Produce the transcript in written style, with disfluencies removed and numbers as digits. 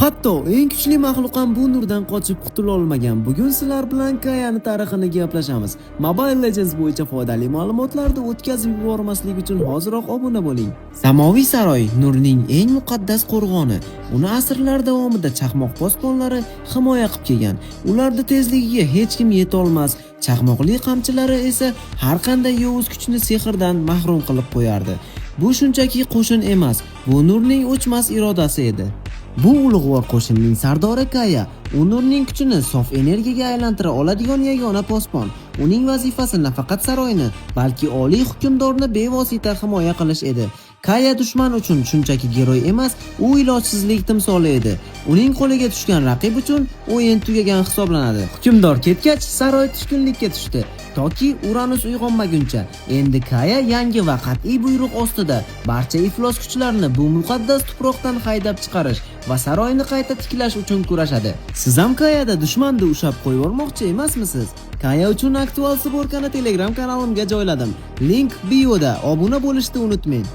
Hatto eng kuchli maxluq ham bu nurdan qochib qutula olmagan. Bugun sizlar bilan Kayani tarixini gaplashamiz. Mobile Legends bo'yicha foydali ma'lumotlarni o'tkazib yubormaslik uchun hoziroq obuna bo'ling. Samoviy saroy nurning eng muqaddas qo'rg'oni. Uni asrlar davomida chaqmoq posbonlari himoya qilib kelgan. Ularning tezligiga hech kim yeta olmas. Chaqmoqli qamchilari esa har qanday yovuz kuchni sehrdan mahrum qilib qo'yardi. Bu shunchaki qo'shin emas, bu nurning o'chmas irodasi edi. Bu ulug'vor qo'shinning sardori Kaya, u nurning kuchini sof energiyaga aylantira oladigan yagona posbon. Uning vazifasi nafaqat saroyni, balki oliy hukmdorni bevosita himoya qilish edi. Kaya dushman uchun shunchaki giroy emas, u ilojsizlik timsoli edi. Uning qo'liga tushgan raqib uchun o'yin tugagan hisoblanadi. Hukmdor ketgach, saroy tushkunlikka tushdi. Toki Uranus uyg'onmaguncha. Endi Kaya yangi va qat'iy buyruq ostida barcha iflos kuchlarni bu muqaddas tuproqdan haydab chiqarish va saroyni qayta tiklash uchun kurashadi. Siz ham Kayada dushmanni ushab qo'yib yubormoqchi emasmisiz? Kaya uchun aktual sborkani Telegram kanalimga joyladim. Link bioda. Obuna bo'lishni unutmang.